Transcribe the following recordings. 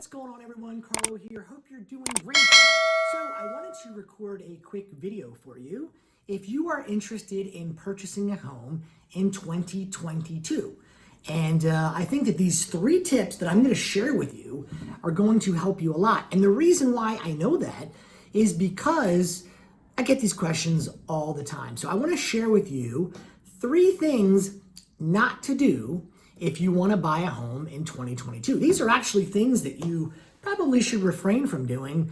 What's going on, everyone? Carlo here. Hope you're doing great. So I wanted to record a quick video for you if you are interested in purchasing a home in 2022. And I think that these 3 tips that I'm going to share with you are going to help you a lot. And the reason why I know that is because I get these questions all the time. So I want to share with you 3 things not to do if you want to buy a home in 2022. These are actually things that you probably should refrain from doing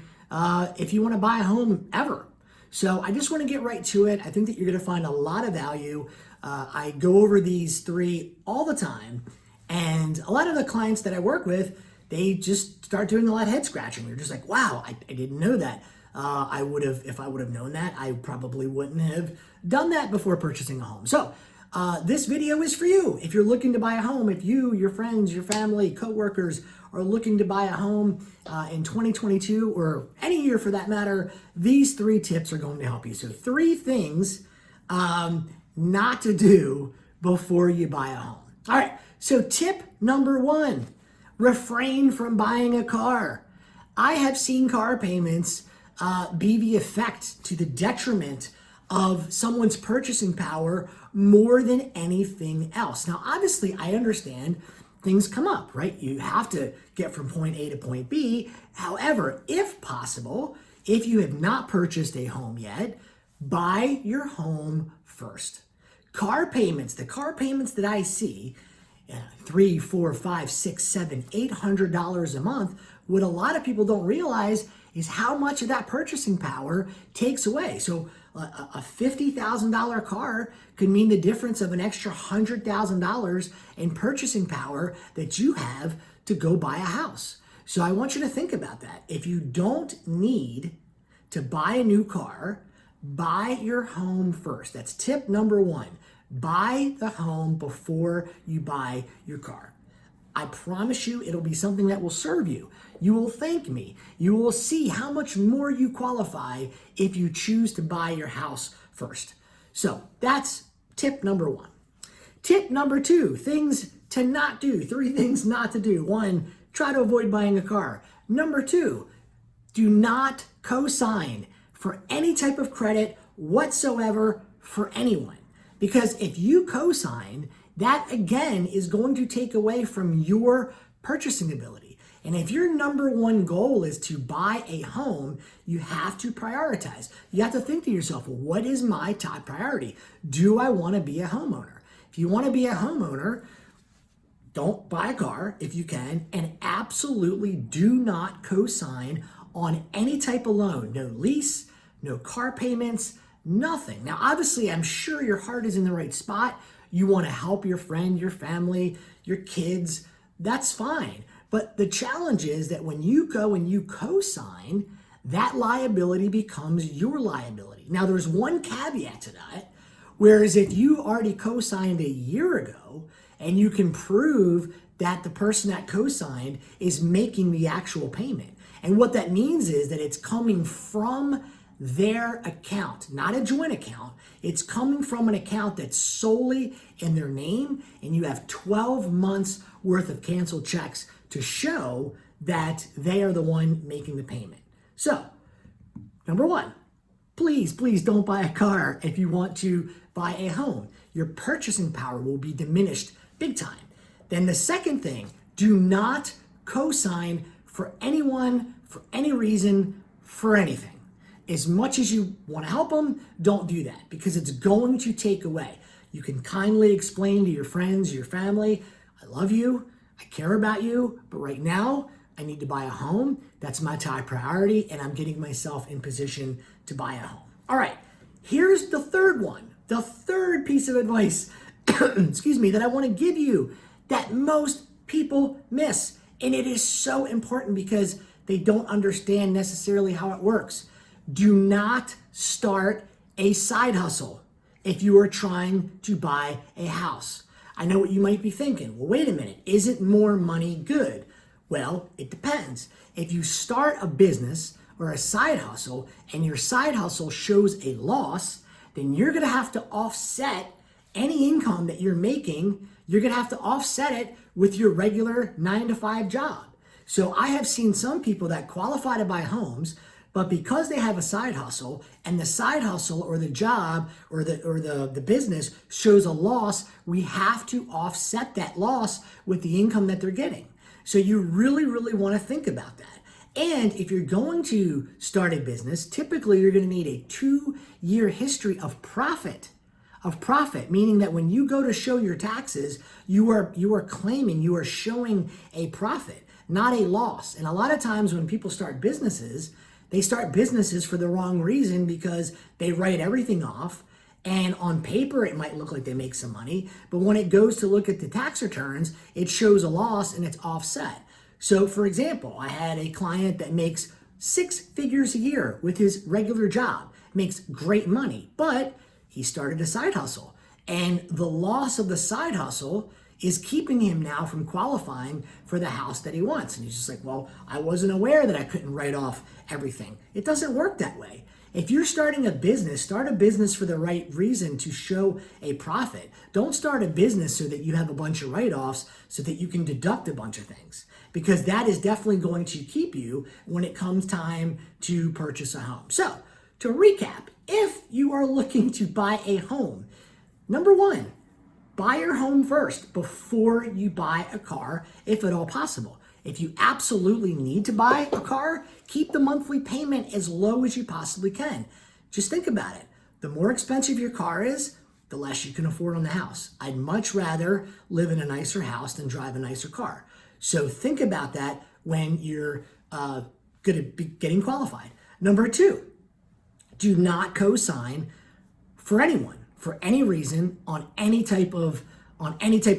if you want to buy a home ever. So I just want to get right to it. I think that you're going to find a lot of value. I go over these 3 all the time, and a lot of the clients that I work with, they just start doing a lot of head scratching. They're just like, wow, I didn't know that. If I would have known that, I probably wouldn't have done that before purchasing a home. So this video is for you. If you're looking to buy a home, if you, your friends, your family, coworkers are looking to buy a home in 2022 or any year for that matter, these 3 tips are going to help you. So 3 things not to do before you buy a home. All right, so tip number 1, refrain from buying a car. I have seen car payments be the effect to the detriment of someone's purchasing power more than anything else. Now, obviously, I understand things come up, right? You have to get from point A to point B. However, if possible, if you have not purchased a home yet, buy your home first. Car payments, the car payments that I see, $300, $400, $500, $600, $700, $800 a month, what a lot of people don't realize is how much of that purchasing power takes away. So a $50,000 car could mean the difference of an extra $100,000 in purchasing power that you have to go buy a house. So I want you to think about that. If you don't need to buy a new car, buy your home first. That's tip number 1. Buy the home before you buy your car. I promise you it'll be something that will serve you. You will thank me. You will see how much more you qualify if you choose to buy your house first. So that's tip number 1. Tip number 2, things to not do. 3 things not to do. 1, try to avoid buying a car. Number 2, do not co-sign for any type of credit whatsoever for anyone. Because if you co-sign, that again is going to take away from your purchasing ability. And if your number 1 goal is to buy a home, you have to prioritize. You have to think to yourself, well, what is my top priority? Do I want to be a homeowner? If you want to be a homeowner, don't buy a car if you can, and absolutely do not co-sign on any type of loan. No lease, no car payments, nothing. Now, obviously, I'm sure your heart is in the right spot. You want to help your friend, your family, your kids. That's fine. But the challenge is that when you go and you co-sign, that liability becomes your liability. Now, there's one caveat to that. Whereas if you already co-signed a year ago and you can prove that the person that co-signed is making the actual payment. And what that means is that it's coming from their account, not a joint account. It's coming from an account that's solely in their name, and you have 12 months worth of canceled checks to show that they are the one making the payment. So, number 1, please don't buy a car if you want to buy a home. Your purchasing power will be diminished big time. Then the second thing, do not co-sign for anyone, for any reason, for anything. As much as you want to help them, don't do that because it's going to take away. You can kindly explain to your friends, your family, I love you, I care about you, but right now I need to buy a home. That's my top priority, and I'm getting myself in position to buy a home. All right, here's the third one, the third piece of advice, excuse me, that I want to give you that most people miss. And it is so important because they don't understand necessarily how it works. Do not start a side hustle if you are trying to buy a house. I know what you might be thinking. Well, wait a minute. Isn't more money good? Well, it depends. If you start a business or a side hustle and your side hustle shows a loss, then you're going to have to offset any income that you're making. You're going to have to offset it with your regular 9-to-5 job. So I have seen some people that qualify to buy homes, but because they have a side hustle and the side hustle or the job or the business shows a loss, we have to offset that loss with the income that they're getting. So you really, really want to think about that. And if you're going to start a business, typically you're going to need a 2-year history of profit, meaning that when you go to show your taxes, you are claiming, you are showing a profit, not a loss. And a lot of times when people start businesses, they start businesses for the wrong reason because they write everything off. And on paper, it might look like they make some money, but when it goes to look at the tax returns, it shows a loss and it's offset. So for example, I had a client that makes 6 figures a year with his regular job, makes great money, but he started a side hustle. And the loss of the side hustle is keeping him now from qualifying for the house that he wants. And he's just like, well, I wasn't aware that I couldn't write off everything. It doesn't work that way. If you're starting a business, start a business for the right reason to show a profit. Don't start a business so that you have a bunch of write-offs so that you can deduct a bunch of things, because that is definitely going to keep you when it comes time to purchase a home. So to recap, if you are looking to buy a home, number one, buy your home first before you buy a car, if at all possible. If you absolutely need to buy a car, keep the monthly payment as low as you possibly can. Just think about it. The more expensive your car is, the less you can afford on the house. I'd much rather live in a nicer house than drive a nicer car. So think about that when you're going to be getting qualified. Number two, do not co-sign for anyone, for any reason, on any type of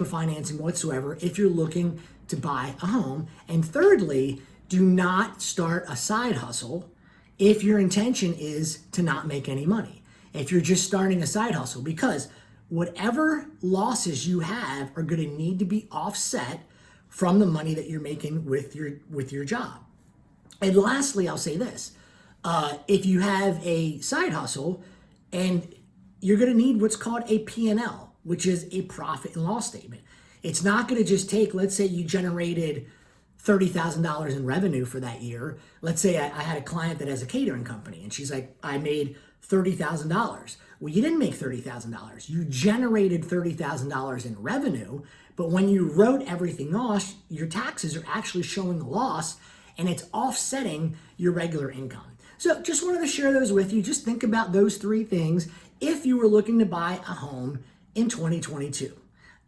financing whatsoever if you're looking to buy a home. And thirdly, do not start a side hustle if your intention is to not make any money. If you're just starting a side hustle, because whatever losses you have are going to need to be offset from the money that you're making with your job. And lastly, I'll say this. If you have a side hustle, and you're going to need what's called a P&L, which is a profit and loss statement. It's not going to just take, let's say you generated $30,000 in revenue for that year. Let's say I had a client that has a catering company and she's like, I made $30,000. Well, you didn't make $30,000. You generated $30,000 in revenue, but when you wrote everything off, your taxes are actually showing a loss and it's offsetting your regular income. So just wanted to share those with you. Just think about those 3 things if you were looking to buy a home in 2022.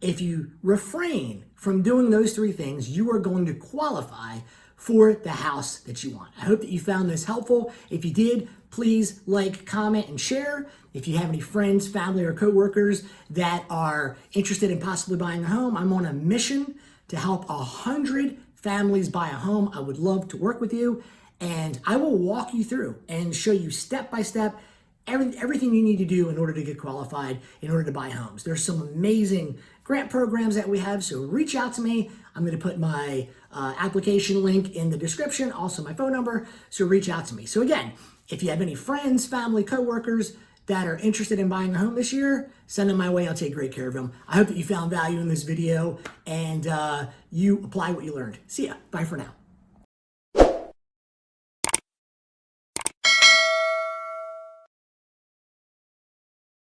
If you refrain from doing those 3 things, you are going to qualify for the house that you want. I hope that you found this helpful. If you did, please like, comment, and share. If you have any friends, family, or coworkers that are interested in possibly buying a home, I'm on a mission to help 100 families buy a home. I would love to work with you, and I will walk you through and show you step by step everything you need to do in order to get qualified, in order to buy homes. There's some amazing grant programs that we have, so reach out to me. I'm going to put my application link in the description, also my phone number, so reach out to me. So again, if you have any friends, family, coworkers that are interested in buying a home this year, send them my way. I'll take great care of them. I hope that you found value in this video and you apply what you learned. See ya. Bye for now.